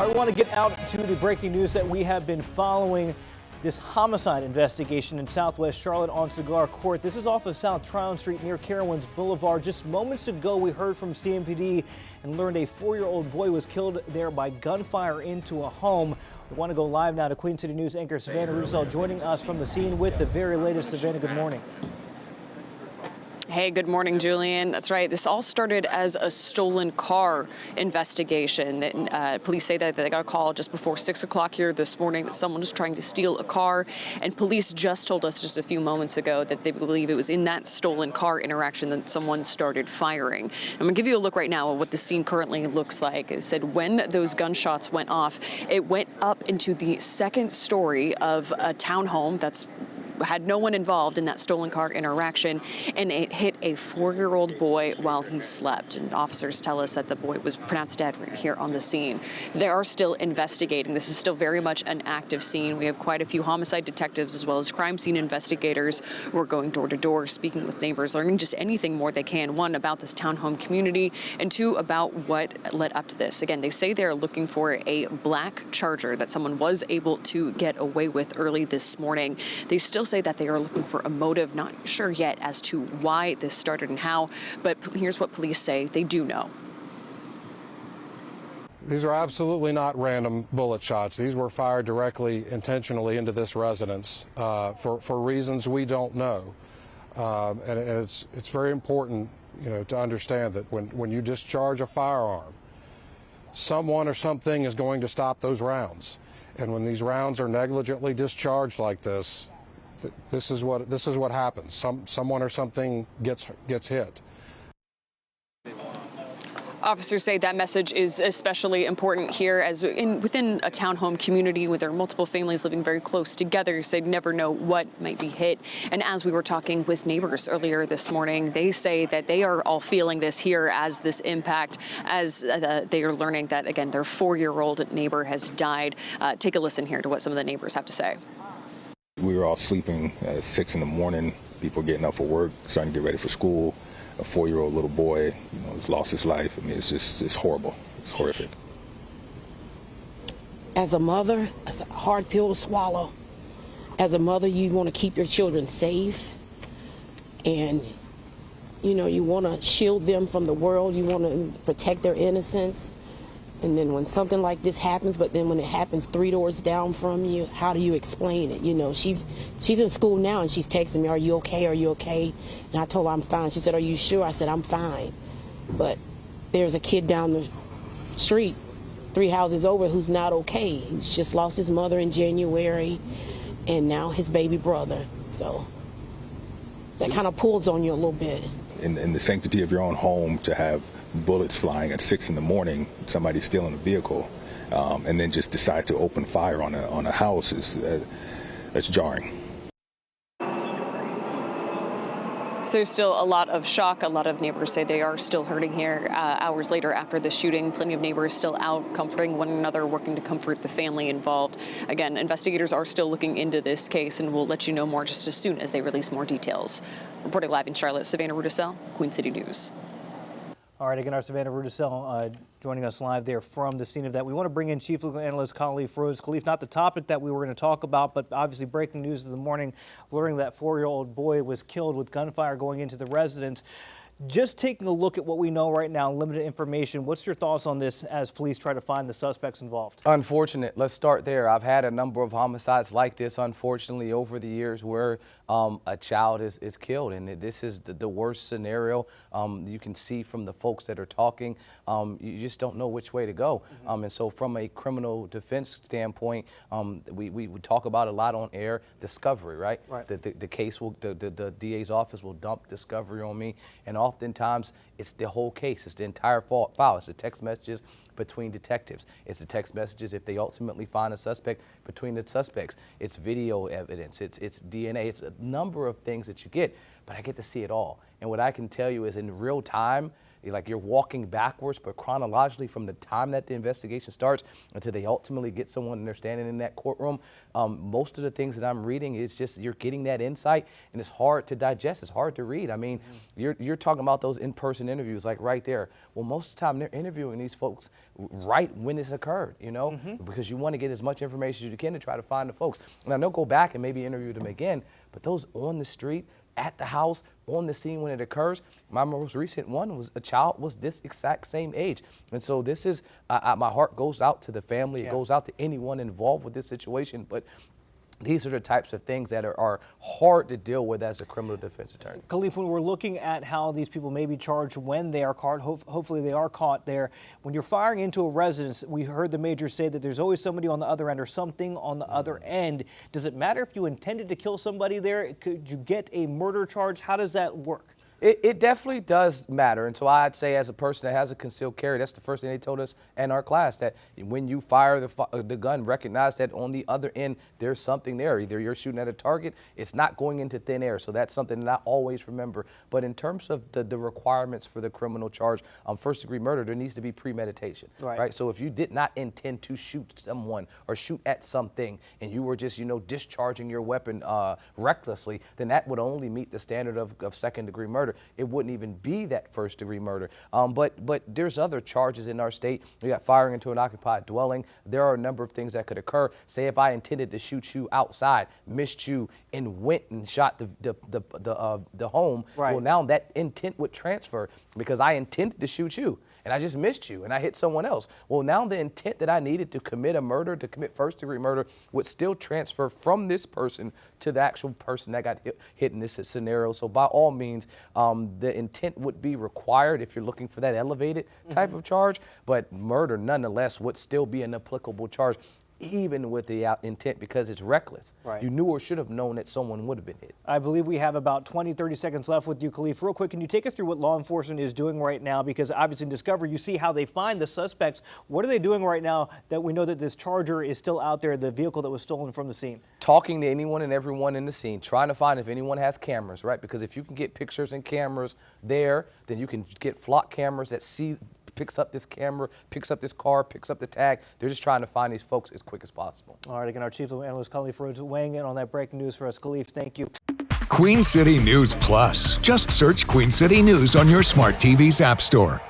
I want to get out to the breaking news that we have been following. This homicide investigation in Southwest Charlotte on Cigar Court. This is off of South Tryon Street near Carowinds Boulevard. Just moments ago, we heard from CMPD and learned a 4-year-old boy was killed there by gunfire into a home. We want to go live now to Queen City News anchor Savannah Rudisell joining us from the scene with the very latest. Savannah, good morning. Hey, good morning, Julian. That's right. This all started as a stolen car investigation. Police say that they got a call just before 6 o'clock here this morning that someone was trying to steal a car. And police just told us just a few moments ago that they believe it was in that stolen car interaction that someone started firing. I'm going to give you a look right now at what the scene currently looks like. It said when those gunshots went off, it went up into the second story of a townhome that's had no one involved in that stolen car interaction, and it hit a 4-year-old boy while he slept. And officers tell us that the boy was pronounced dead right here on the scene. They are still investigating. This is still very much an active scene. We have quite a few homicide detectives as well as crime scene investigators who are going door to door, speaking with neighbors, learning just anything more they can. One, about this townhome community, and two, about what led up to this. Again, they say they're looking for a black Charger that someone was able to get away with early this morning. They still say that they are looking for a motive, not sure yet as to why this started and how, but here's what police say they do know. These are absolutely not random bullet shots. These were fired directly, intentionally into this residence for reasons we don't know. And it's very important, to understand that when you discharge a firearm, someone or something is going to stop those rounds. And when these rounds are negligently discharged like this, this is what happens. Someone or something gets hit. Officers say that message is especially important here, as within a townhome community where there are multiple families living very close together, so they never know what might be hit. And as we were talking with neighbors earlier this morning, they say that they are all feeling this here as this impact, as they are learning that, again, their 4-year-old neighbor has died. Take a listen here to what some of the neighbors have to say. We were all sleeping at 6 in the morning, people getting up for work, starting to get ready for school. A 4-year-old little boy, has lost his life. I mean, it's horrible. It's horrific. As a mother, it's a hard pill to swallow. As a mother, you want to keep your children safe, and you want to shield them from the world. You want to protect their innocence. And then when something like this happens, but then when it happens 3 doors down from you, how do you explain it? She's in school now and she's texting me, "Are you okay? Are you okay?" And I told her I'm fine. She said, "Are you sure?" I said, "I'm fine." But there's a kid down the street, 3 houses over, who's not okay. He's just lost his mother in January and now his baby brother. So that kind of pulls on you a little bit. In the sanctity of your own home, to have bullets flying at 6 in the morning, somebody stealing a vehicle, and then just decide to open fire on a house that's jarring. So there's still a lot of shock. A lot of neighbors say they are still hurting here. Hours later after the shooting, plenty of neighbors still out comforting one another, working to comfort the family involved. Again, investigators are still looking into this case, and we'll let you know more just as soon as they release more details. Reporting live in Charlotte, Savannah Rudisell, Queen City News. All right, again, our Savannah Rudisell joining us live there from the scene of that. We want to bring in Chief Legal Analyst Khalif Feroz. Khalif, not the topic that we were going to talk about, but obviously breaking news this morning, learning that 4-year-old boy was killed with gunfire going into the residence. Just taking a look at what we know right now, limited information, what's your thoughts on this as police try to find the suspects involved? Unfortunate. Let's start there. I've had a number of homicides like this, unfortunately, over the years where a child is killed, and this is the worst scenario. You can see from the folks that are talking, you just don't know which way to go. And so from a criminal defense standpoint, we talk about a lot on air, discovery, right? The case will, the DA's office will dump discovery on me, and oftentimes it's the whole case, it's the entire file, it's the text messages between detectives, it's the text messages if they ultimately find a suspect between the suspects, it's video evidence, it's DNA, it's a number of things that you get, but I get to see it all. And what I can tell you is in real time, like you're walking backwards, but chronologically from the time that the investigation starts until they ultimately get someone and they're standing in that courtroom, most of the things that I'm reading is just you're getting that insight, and it's hard to digest. It's hard to read. I mean, you're talking about those in-person interviews, like right there. Well, most of the time they're interviewing these folks right when it's occurred, you know, because you want to get as much information as you can to try to find the folks. Now, they'll go back and maybe interview them again, but those on the street, at the house, on the scene when it occurs. My most recent one was a child was this exact same age. And so this is, my heart goes out to the family. It goes out to anyone involved with this situation. But these are the types of things that are hard to deal with as a criminal defense attorney. Khalif, when we're looking at how these people may be charged when they are caught, hopefully they are caught there. When you're firing into a residence, we heard the major say that there's always somebody on the other end or something on the other end. Does it matter if you intended to kill somebody there? Could you get a murder charge? How does that work? It definitely does matter. And so I'd say as a person that has a concealed carry, that's the first thing they told us in our class, that when you fire the gun, recognize that on the other end, there's something there. Either you're shooting at a target, it's not going into thin air. So that's something that I always remember. But in terms of the requirements for the criminal charge, first-degree murder, there needs to be premeditation. Right. So if you did not intend to shoot someone or shoot at something and you were just, discharging your weapon recklessly, then that would only meet the standard of second-degree murder. It wouldn't even be that first-degree murder. But there's other charges in our state. You got firing into an occupied dwelling. There are a number of things that could occur. Say if I intended to shoot you outside, missed you, and went and shot the home. Right. Well, now that intent would transfer because I intended to shoot you and I just missed you and I hit someone else. Well, now the intent that I needed to commit a murder, to commit first-degree murder, would still transfer from this person to the actual person that got hit in this scenario. So by all means, the intent would be required if you're looking for that elevated type of charge, but murder nonetheless would still be an applicable charge, even with the intent, because it's reckless. Right. You knew or should have known that someone would have been hit. I believe we have about 30 seconds left with you, Khalif. Real quick, can you take us through what law enforcement is doing right now? Because obviously in Discovery, you see how they find the suspects. What are they doing right now that we know that this Charger is still out there, the vehicle that was stolen from the scene? Talking to anyone and everyone in the scene, trying to find if anyone has cameras, right? Because if you can get pictures and cameras there, then you can get flock cameras that picks up this camera, picks up this car, picks up the tag. They're just trying to find these folks as quick as possible. All right, again, our chief legal analyst, Khalif Rhodes, weighing in on that breaking news for us. Khalif, thank you. Queen City News Plus. Just search Queen City News on your smart TV's app store.